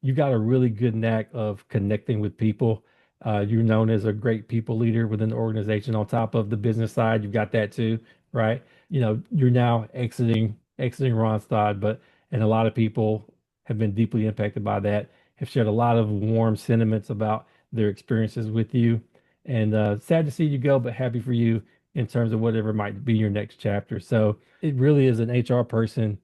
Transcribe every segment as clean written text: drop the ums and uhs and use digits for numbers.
you got a really good knack of connecting with people. You're known as a great people leader within the organization. On top of the business side, you've got that too, right? You're now exiting Randstad, but and a lot of people have been deeply impacted by that, have shared a lot of warm sentiments about their experiences with you. And sad to see you go, but happy for you in terms of whatever might be your next chapter. So it really is an HR person.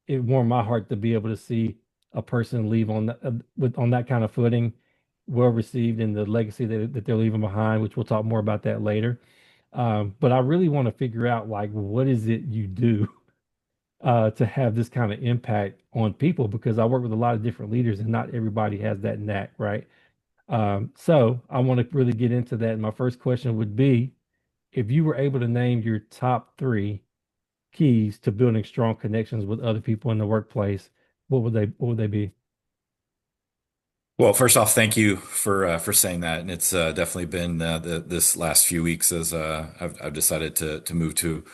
It warmed my heart to be able to see a person leave on on that kind of footing, well received in the legacy that they're leaving behind, which we'll talk more about that later. But I really want to figure out like what is it you do to have this kind of impact on people because I work with a lot of different leaders and not everybody has that knack, right? So I want to really get into that. And my first question would be, if you were able to name your top three keys to building strong connections with other people in the workplace, what would they be? Well, first off, thank you for saying that, and it's definitely been this last few weeks as I've decided to move to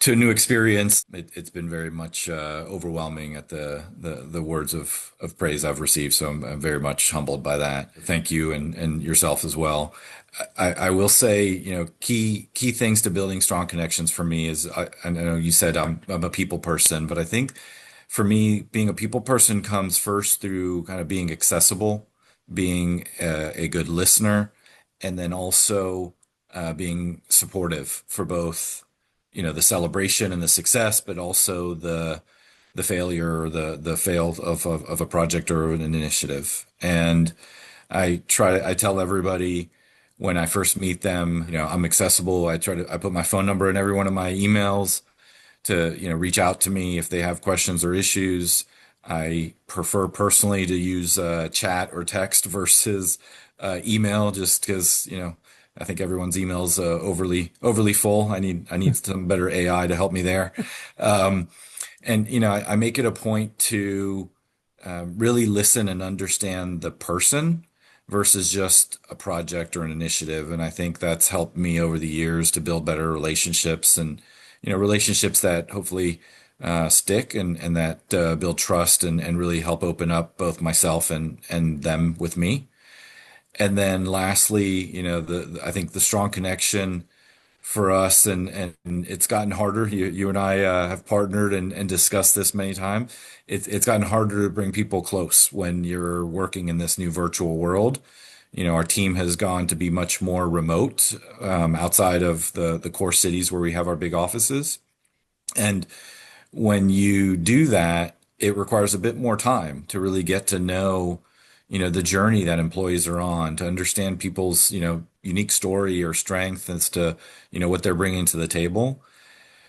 a new experience. It's been very much overwhelming at the words of praise I've received, so I'm very much humbled by that. Thank you and yourself as well. I will say, key things to building strong connections for me is I know you said I'm a people person, but I think for me, being a people person comes first through kind of being accessible, being a good listener, and then also being supportive for both, the celebration and the success, but also the failure or the fail of a project or an initiative. And I tell everybody when I first meet them, I'm accessible. I put my phone number in every one of my emails to, reach out to me if they have questions or issues. I prefer personally to use chat or text versus email, just because, I think everyone's email's overly full. I need some better AI to help me there. Um, and I make it a point to really listen and understand the person versus just a project or an initiative. And I think that's helped me over the years to build better relationships and, relationships that hopefully stick and that build trust and really help open up both myself and them with me. And then lastly, I think the strong connection for us and it's gotten harder. You and I have partnered and discussed this many times. It's gotten harder to bring people close when you're working in this new virtual world. Our team has gone to be much more remote, outside of the core cities where we have our big offices. And when you do that, it requires a bit more time to really get to know, the journey that employees are on, to understand people's, unique story or strength as to, what they're bringing to the table.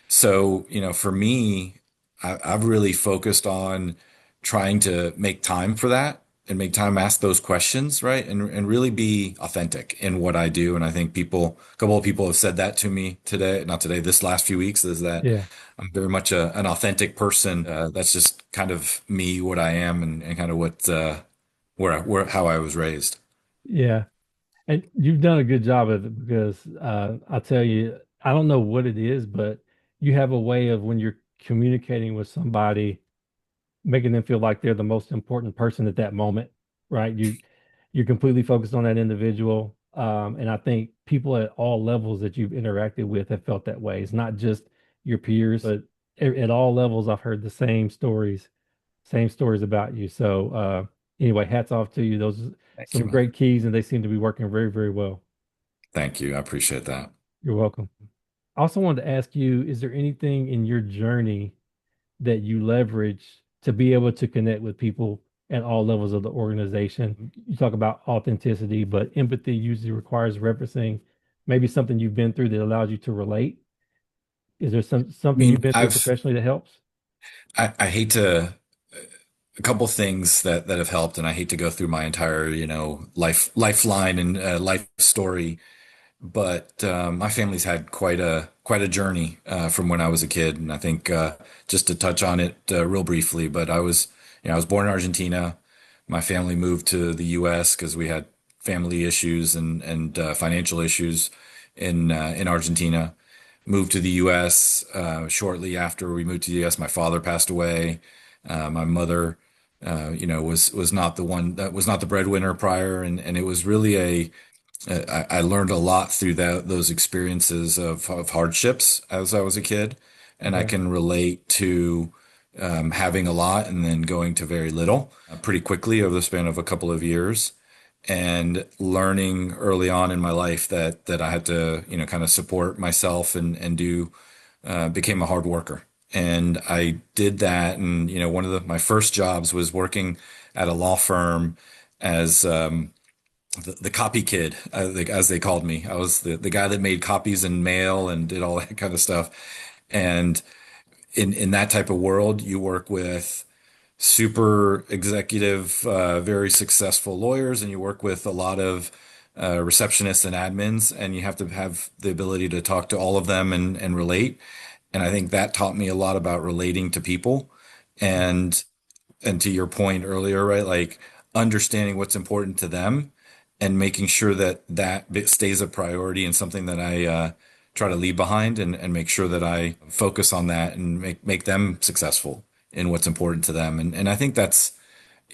So, for me, I've really focused on trying to make time for that and make time ask those questions, right? And really be authentic in what I do. And I think a couple of people have said that to me today, not today, this last few weeks, is that Yeah, I'm very much an authentic person. That's just kind of me, what I am, and kind of how I was raised. yeah. And you've done a good job of it because I'll tell you, I don't know what it is, but you have a way of when you're communicating with somebody, making them feel like they're the most important person at that moment, right? You're completely focused on that individual. And I think people at all levels that you've interacted with have felt that way. It's not just your peers, but at all levels, I've heard the same stories about you. So anyway, hats off to you. Those are Thank you, some man. great keys, and they seem to be working very, very well. Thank you. I appreciate that. You're welcome. I also wanted to ask you, is there anything in your journey that you leverage to be able to connect with people at all levels of the organization? You talk about authenticity, but empathy usually requires referencing maybe something you've been through that allows you to relate. Is there I something you've mean, been through professionally that helps? I hate to, a couple things that have helped, and I hate to go through my entire, lifeline and life story, but my family's had quite a journey from when I was a kid, and I think just to touch on it real briefly, but I was born in Argentina. My family moved to the U.S. because we had family issues and financial issues in Argentina. Moved to the U.S. Shortly after we moved to the U.S., my father passed away. My mother was not the one that was not the breadwinner prior, and it was really I learned a lot through those experiences of hardships as I was a kid, and I Okay. can relate to having a lot and then going to very little pretty quickly over the span of a couple of years, and learning early on in my life that I had to, kind of support myself and do became a hard worker. And I did that. And, one of my first jobs was working at a law firm as the copy kid, as they called me. I was the guy that made copies and mail and did all that kind of stuff. And in that type of world, you work with super executive, very successful lawyers, and you work with a lot of receptionists and admins, and you have to have the ability to talk to all of them and relate. And I think that taught me a lot about relating to people. And and to your point earlier, right? Like understanding what's important to them and making sure that that bit stays a priority and something that I try to leave behind and make sure that I focus on that and make them successful in what's important to them. And I think that's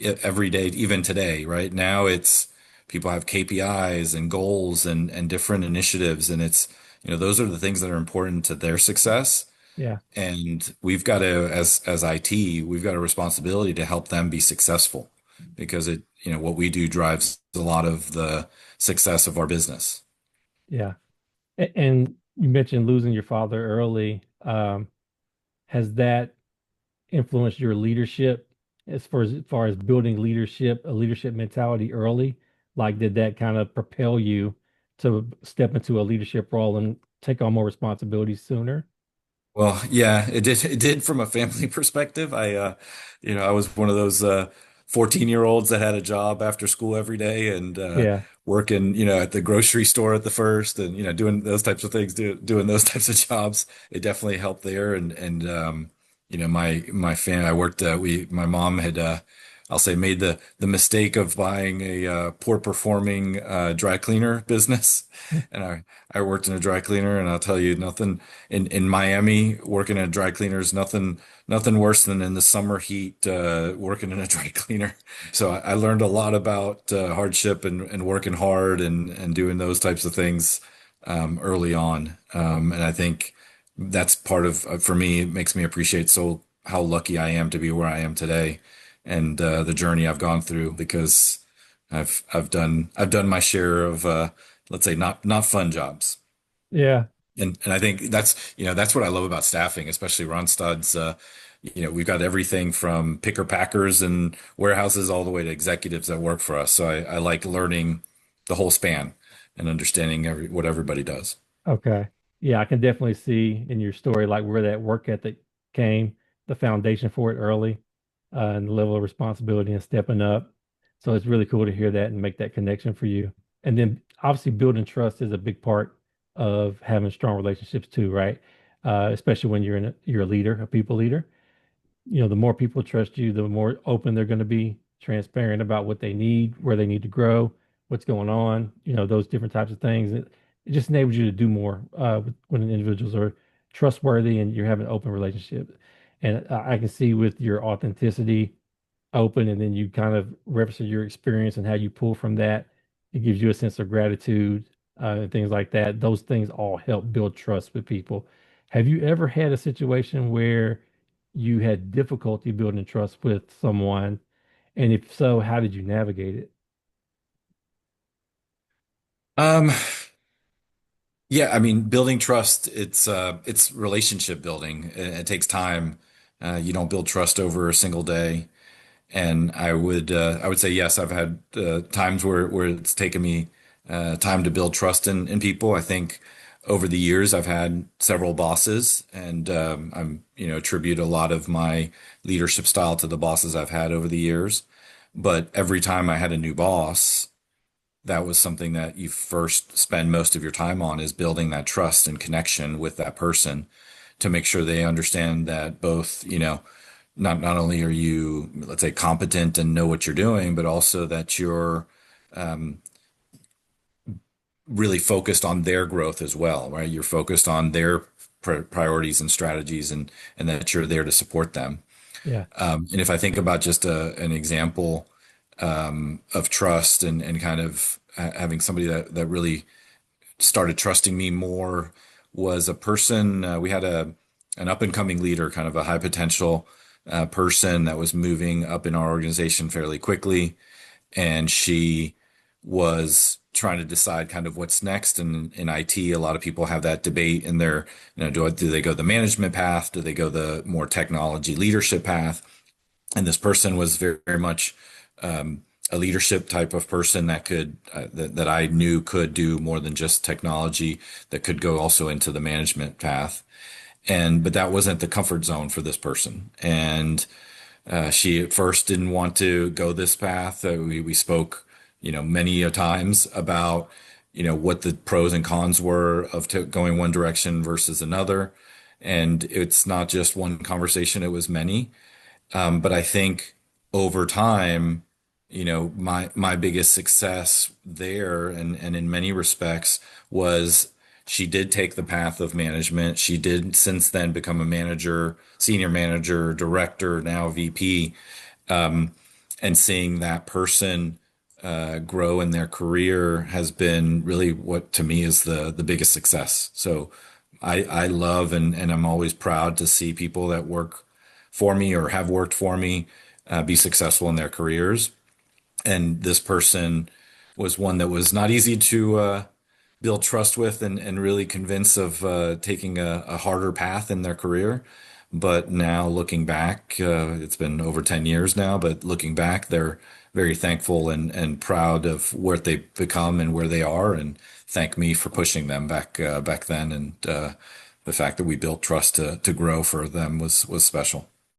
every day, even today, right? Now it's people have KPIs and goals and different initiatives, and it's, those are the things that are important to their success. Yeah. And we've got to, as IT, we've got a responsibility to help them be successful because what we do drives a lot of the success of our business. Yeah. And you mentioned losing your father early. Has that influenced your leadership as far as building leadership, a leadership mentality early? Like, did that kind of propel you to step into a leadership role and take on more responsibilities sooner? Well, yeah, it did. It did from a family perspective. I was one of those 14-year-olds that had a job after school every day and Yeah. working, at the grocery store at the first, and doing those types of things, doing those types of jobs. It definitely helped there. And my family, I worked. My mom had, I'll say, made the mistake of buying a poor performing dry cleaner business, and I worked in a dry cleaner, and I'll tell you nothing in Miami, working in a dry cleaner is nothing worse than in the summer heat working in a dry cleaner. So I learned a lot about hardship and working hard and doing those types of things early on. And I think that's part of for me, it makes me appreciate so how lucky I am to be where I am today and the journey I've gone through because I've done my share of let's say not fun jobs. Yeah. And I think that's what I love about staffing, especially Ronstad's. We've got everything from picker packers and warehouses all the way to executives that work for us. So I like learning the whole span and understanding what everybody does. Okay. Yeah, I can definitely see in your story like where that work ethic came, the foundation for it early, and the level of responsibility and stepping up. So it's really cool to hear that and make that connection for you. And then obviously building trust is a big part of having strong relationships too, right? Especially when you're a leader, a people leader. The more people trust you, the more open they're going to be, transparent about what they need, where they need to grow, what's going on, those different types of things. It just enables you to do more when individuals are trustworthy and you're having an open relationship. And I can see with your authenticity, open, and then you kind of reference your experience and how you pull from that. It gives you a sense of gratitude and things like that. Those things all help build trust with people. Have you ever had a situation where you had difficulty building trust with someone? And if so, how did you navigate it? Um, yeah, I mean, building trust, it's relationship building. It takes time. You don't build trust over a single day. And I would say yes, I've had times where it's taken me time to build trust in people. I think over the years I've had several bosses, and attribute a lot of my leadership style to the bosses I've had over the years. But every time I had a new boss, that was something that you first spend most of your time on is building that trust and connection with that person to make sure they understand that both, not only are you, let's say, competent and know what you're doing, but also that you're um, really focused on their growth as well, right? You're focused on their priorities and strategies, and that you're there to support them. Yeah. And if I think about just an example of trust and kind of having somebody that really started trusting me more was a person. We had an up and coming leader, kind of a high potential person that was moving up in our organization fairly quickly, and she was trying to decide kind of what's next. And in IT, a lot of people have that debate in their, do they go the management path? Do they go the more technology leadership path? And this person was very, very much a leadership type of person that could that I knew could do more than just technology, that could go also into the management path. And but that wasn't the comfort zone for this person. And she at first didn't want to go this path. We spoke, many a times about, what the pros and cons were of going one direction versus another. And it's not just one conversation, it was many. But I think over time, my biggest success there and in many respects was she did take the path of management. She did since then become a manager, senior manager, director, now VP. And seeing that person grow in their career has been really what to me is the biggest success. So I love and I'm always proud to see people that work for me or have worked for me be successful in their careers. And this person was one that was not easy to build trust with and really convince of taking a harder path in their career. But now looking back, it's been over 10 years now, but looking back, they're very thankful and proud of what they've become and where they are, and thank me for pushing them back then. And the fact that we built trust to grow for them was special.